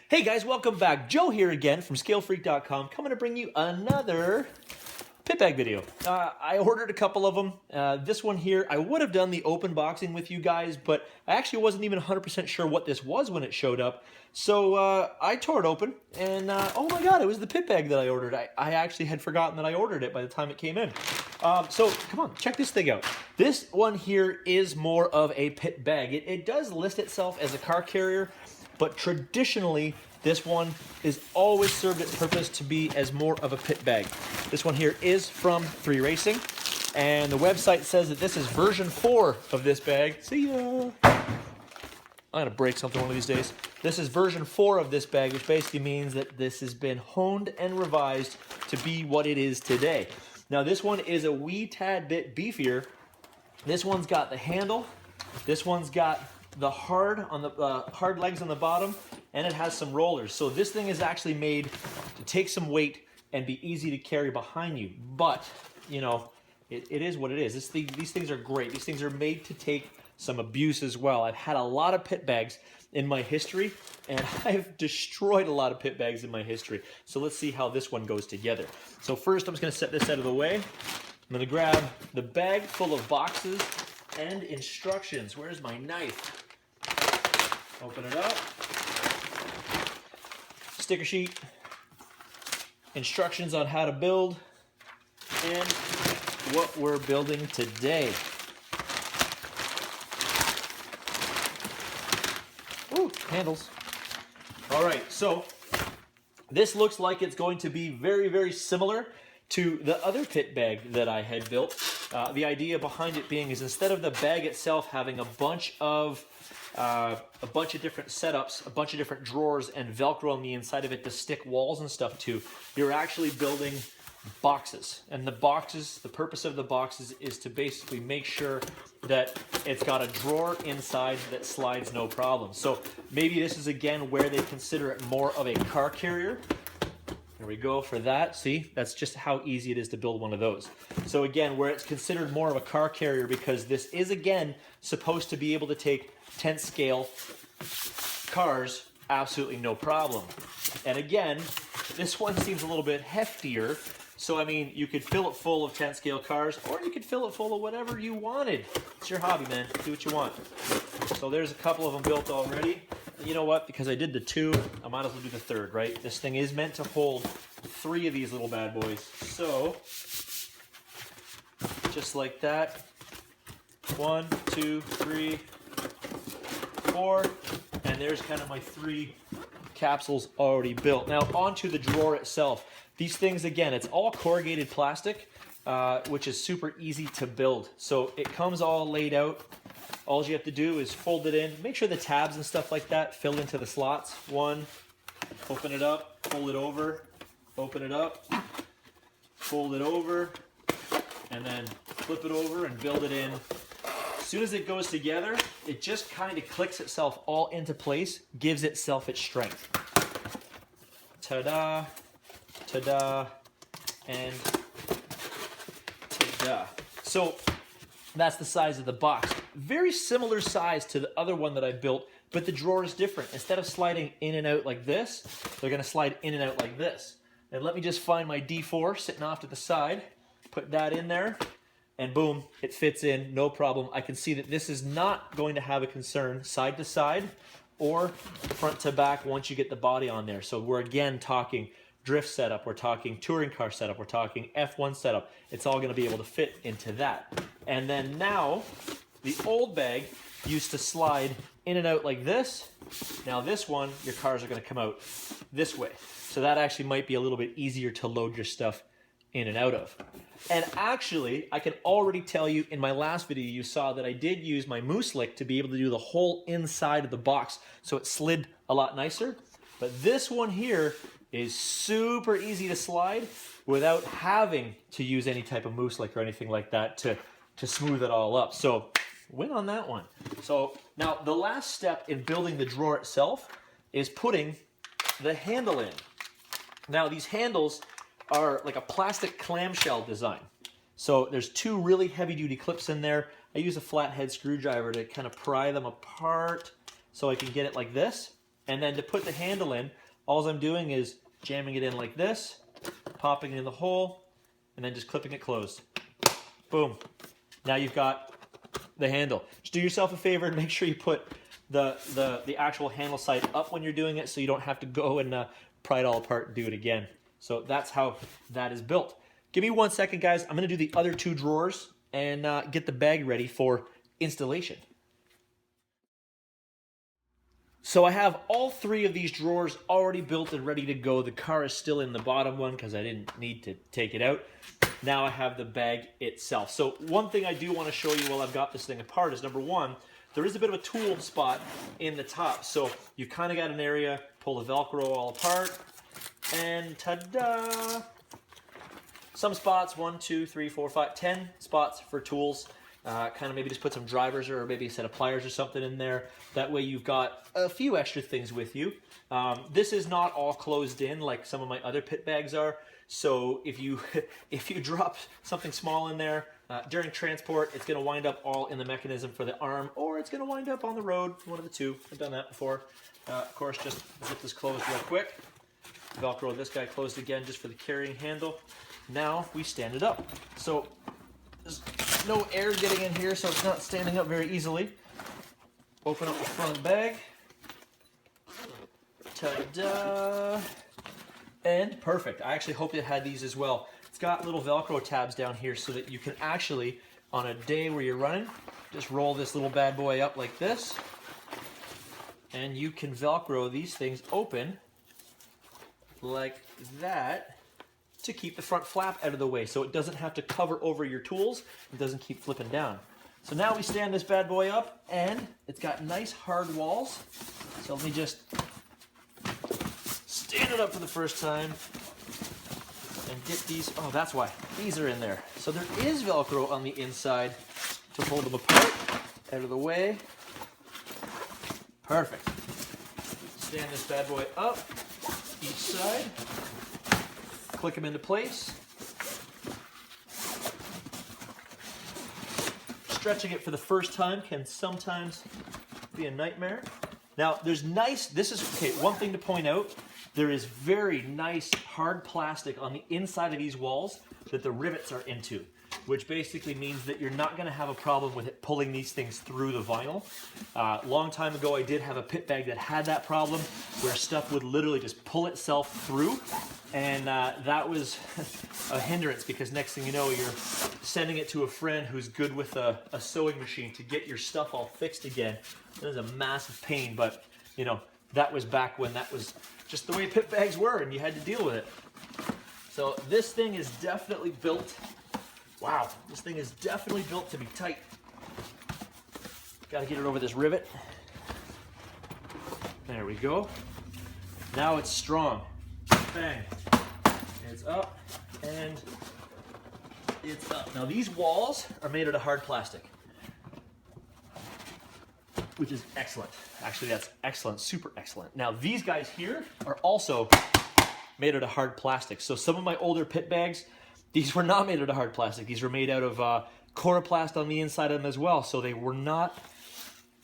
Hey guys, welcome back. Joe here again from ScaleFreak.com, coming to bring you another pit bag video. I ordered a couple of them. This one here, I would have done the open boxing with you guys, but I actually wasn't even 100% sure what this was when it showed up. So I tore it open, and oh my god, it was the pit bag that I ordered. I actually had forgotten that I ordered it by the time it came in. So come on, check this thing out. This one here is more of a pit bag. It does list itself as a car carrier, but traditionally, this one is always served its purpose to be as more of a pit bag. This one here is from 3Racing, and the website says that this is version 4 of this bag. See ya! I'm gonna break something one of these days. This is version 4 of this bag, which basically means that this has been honed and revised to be what it is today. Now this one is a wee tad bit beefier. This one's got the handle. This one's got the hard legs on the bottom, and it has some rollers. So this thing is actually made to take some weight and be easy to carry behind you. But you know, it is what it is. These things are great. These things are made to take some abuse as well. I've had a lot of pit bags in my history, and I've destroyed a lot of pit bags in my history. So let's see how this one goes together. So first, I'm just going to set this out of the way. I'm going to grab the bag full of boxes and instructions. Where's my knife? Open it up. Sticker sheet, instructions on how to build, and what we're building today. Ooh, handles. All right, so this looks like it's going to be very, very similar to the other pit bag that I had built. The idea behind it being is instead of the bag itself having a bunch of different setups, a bunch of different drawers and Velcro on the inside of it to stick walls and stuff to, you're actually building boxes. And the boxes, the purpose of the boxes is to basically make sure that it's got a drawer inside that slides no problem. So maybe this is again where they consider it more of a car carrier. There we go for that. See, that's just how easy it is to build one of those. So again, where it's considered more of a car carrier because this is again supposed to be able to take 10th scale cars, absolutely no problem. And again, this one seems a little bit heftier. So I mean, you could fill it full of 10th scale cars, or you could fill it full of whatever you wanted. It's your hobby, man. Do what you want. So there's a couple of them built already. You know what? Because I did the 2, I might as well do the 3rd, right? This thing is meant to hold 3 of these little bad boys. So, just like that. 1, 2, 3, 4. And there's kind of my 3 capsules already built. Now, onto the drawer itself. These things, again, it's all corrugated plastic, which is super easy to build. So, it comes all laid out. All you have to do is fold it in. Make sure the tabs and stuff like that fill into the slots. 1, open it up, fold it over, open it up, fold it over, and then flip it over and build it in. As soon as it goes together, it just kind of clicks itself all into place, gives itself its strength. Ta-da, ta-da, and ta-da. So that's the size of the box. Very similar size to the other one that I built, but the drawer is different. Instead of sliding in and out like this, they're gonna slide in and out like this. And let me just find my D4 sitting off to the side, put that in there, and boom, it fits in, no problem. I can see that this is not going to have a concern side to side or front to back once you get the body on there. So we're again talking drift setup, we're talking touring car setup, we're talking F1 setup. It's all gonna be able to fit into that. And then now, the old bag used to slide in and out like this. Now this one, your cars are gonna come out this way. So that actually might be a little bit easier to load your stuff in and out of. And actually, I can already tell you in my last video, you saw that I did use my Moose Lick to be able to do the whole inside of the box. So it slid a lot nicer. But this one here is super easy to slide without having to use any type of Moose Lick or anything like that to smooth it all up. So win on that one. So now the last step in building the drawer itself is putting the handle in. Now these handles are like a plastic clamshell design. So there's 2 really heavy duty clips in there. I use a flathead screwdriver to kind of pry them apart so I can get it like this. And then to put the handle in, all I'm doing is jamming it in like this, popping it in the hole, and then just clipping it closed. Boom. Now you've got the handle. Just do yourself a favor and make sure you put the actual handle side up when you're doing it so you don't have to go and pry it all apart and do it again. So that's how that is built. Give me 1 second, guys. I'm going to do the other 2 drawers and get the bag ready for installation. So I have all 3 of these drawers already built and ready to go. The car is still in the bottom one because I didn't need to take it out. Now I have the bag itself. So one thing I do want to show you while I've got this thing apart is, number 1, there is a bit of a tool spot in the top. So you kind of got an area, pull the Velcro all apart, and ta-da! Some spots, 1, 2, 3, 4, 5, 10 spots for tools. Kind of maybe just put some drivers or maybe a set of pliers or something in there. That way you've got a few extra things with you. This is not all closed in like some of my other pit bags are. So if you drop something small in there during transport, it's going to wind up all in the mechanism for the arm, or it's going to wind up on the road, one of the two. I've done that before. Of course, just zip this closed real quick. Velcro this guy closed again just for the carrying handle. Now we stand it up. So there's no air getting in here, so it's not standing up very easily. Open up the front bag. Ta-da! And perfect. I actually hope it had these as well. It's got little Velcro tabs down here so that you can actually, on a day where you're running, just roll this little bad boy up like this. And you can Velcro these things open like that to keep the front flap out of the way so it doesn't have to cover over your tools. It doesn't keep flipping down. So now we stand this bad boy up, and it's got nice hard walls. So let me just stand it up for the first time and get these. Oh, that's why. These are in there. So there is Velcro on the inside to hold them apart. Out of the way. Perfect. Stand this bad boy up each side. Click them into place. Stretching it for the first time can sometimes be a nightmare. Now, there's one thing to point out. There is very nice hard plastic on the inside of these walls that the rivets are into, which basically means that you're not going to have a problem with it pulling these things through the vinyl. Long time ago, I did have a pit bag that had that problem, where stuff would literally just pull itself through, and that was a hindrance, because next thing you know, you're sending it to a friend who's good with a sewing machine to get your stuff all fixed again. It was a massive pain, but you know, that was back when that was just the way pit bags were, and you had to deal with it. So this thing is definitely built. Wow, this thing is definitely built to be tight. Got to get it over this rivet. There we go. Now it's strong. Bang. It's up and it's up. Now these walls are made out of hard plastic, which is excellent. Actually, that's excellent, super excellent. Now these guys here are also made out of hard plastic. So some of my older pit bags, these were not made out of hard plastic. These were made out of coroplast on the inside of them as well. So they were not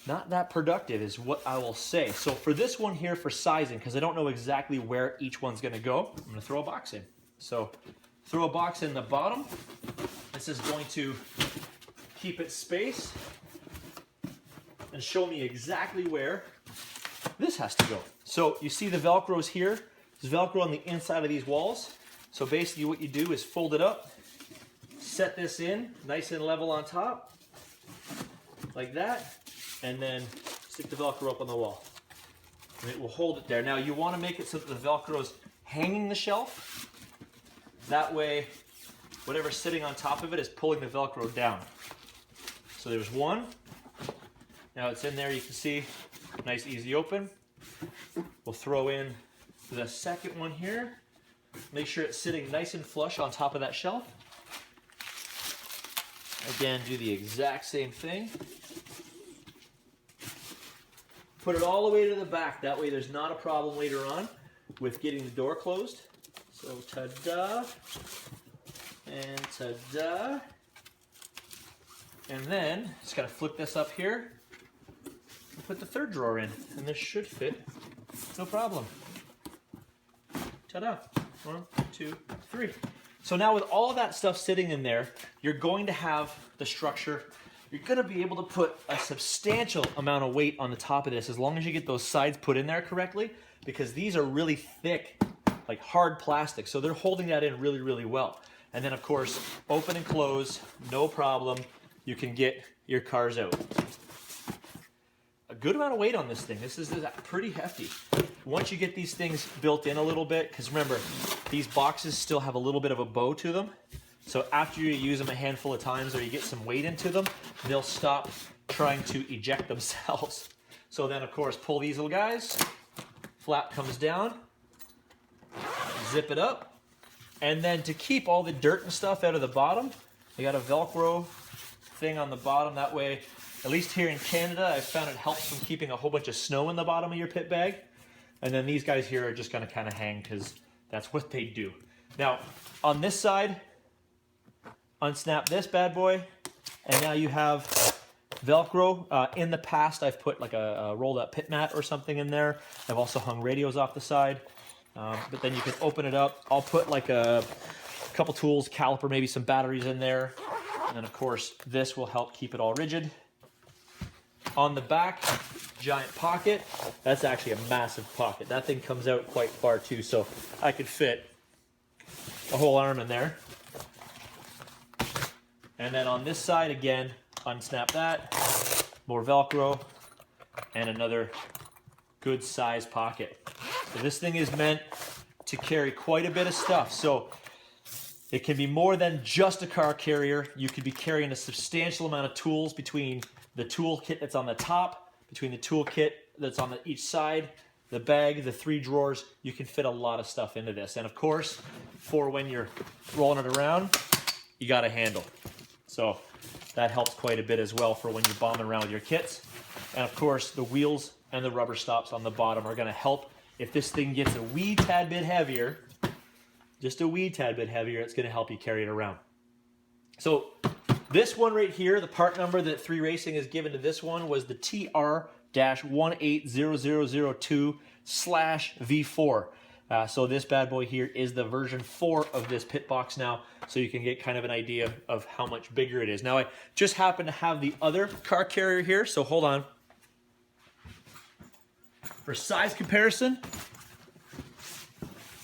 that productive, is what I will say. So for this one here, for sizing, because I don't know exactly where each one's going to go, I'm going to throw a box in. So throw a box in the bottom. This is going to keep its space and show me exactly where this has to go. So you see the Velcro's here. There's Velcro on the inside of these walls. So basically what you do is fold it up, set this in nice and level on top, like that, and then stick the Velcro up on the wall. And it will hold it there. Now you want to make it so that the Velcro is hanging the shelf. That way, whatever's sitting on top of it is pulling the Velcro down. So there's one. Now it's in there, you can see, nice easy open. We'll throw in the second one here. Make sure it's sitting nice and flush on top of that shelf. Again, do the exact same thing. Put it all the way to the back. That way there's not a problem later on with getting the door closed. So ta-da, and ta-da. And then just gotta flip this up here and put the third drawer in. And this should fit No problem. Ta-da. 1, 2, 3. So now with all of that stuff sitting in there, you're going to have the structure. You're going to be able to put a substantial amount of weight on the top of this as long as you get those sides put in there correctly, because these are really thick, like hard plastic. So they're holding that in really, really well. And then of course, open and close, no problem. You can get your cars out. A good amount of weight on this thing. This is pretty hefty. Once you get these things built in a little bit, because remember, these boxes still have a little bit of a bow to them. So after you use them a handful of times or you get some weight into them, they'll stop trying to eject themselves. So then of course, pull these little guys, flap comes down, zip it up. And then to keep all the dirt and stuff out of the bottom, you got a Velcro thing on the bottom. That way, at least here in Canada, I've found it helps from keeping a whole bunch of snow in the bottom of your pit bag. And then these guys here are just gonna kind of hang because that's what they do. Now, on this side, unsnap this bad boy, and now you have Velcro. In the past, I've put like a rolled up pit mat or something in there. I've also hung radios off the side. But then you can open it up. I'll put like a couple tools, caliper, maybe some batteries in there. And then of course, this will help keep it all rigid. On the back, giant pocket. That's actually a massive pocket. That thing comes out quite far too, so I could fit a whole arm in there. And then on this side again, unsnap that, more Velcro, and another good size pocket. So this thing is meant to carry quite a bit of stuff. So it can be more than just a car carrier. You could be carrying a substantial amount of tools between the tool kit that's on the top, between the tool kit that's on each side, the bag, the 3 drawers. You can fit a lot of stuff into this. And of course, for when you're rolling it around, you got a handle. So that helps quite a bit as well for when you're bombing around with your kits. And of course, the wheels and the rubber stops on the bottom are gonna help. If this thing gets a wee tad bit heavier, just a wee tad bit heavier, it's gonna help you carry it around. So this one right here, the part number that 3Racing has given to this one was the TR-180002/V4. So this bad boy here is the version 4 of this pit box now, so you can get kind of an idea of how much bigger it is. Now I just happen to have the other car carrier here, so hold on. For size comparison,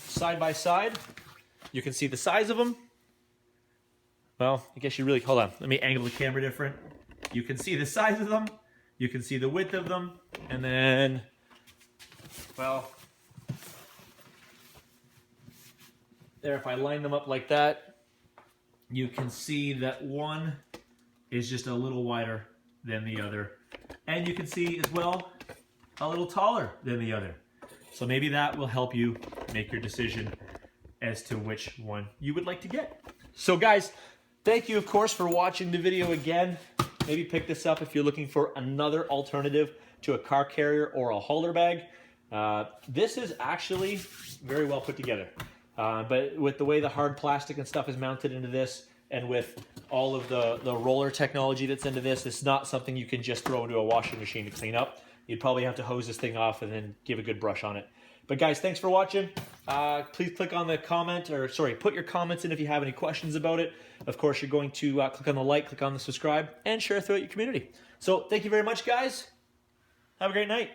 side by side, you can see the size of them. Well, I guess you really, hold on, let me angle the camera different. You can see the size of them, you can see the width of them, and then, well, there, if I line them up like that, you can see that one is just a little wider than the other. And you can see as well, a little taller than the other. So maybe that will help you make your decision as to which one you would like to get. So guys, thank you of course for watching the video again. Maybe pick this up if you're looking for another alternative to a car carrier or a hauler bag. This is actually very well put together. But with the way the hard plastic and stuff is mounted into this, and with all of the roller technology that's into this, it's not something you can just throw into a washing machine to clean up. You'd probably have to hose this thing off and then give a good brush on it. But guys, thanks for watching. Please click on the comment, or sorry, put your comments in if you have any questions about it. Of course, you're going to click on the like, click on the subscribe, and share throughout your community. So thank you very much, guys. Have a great night.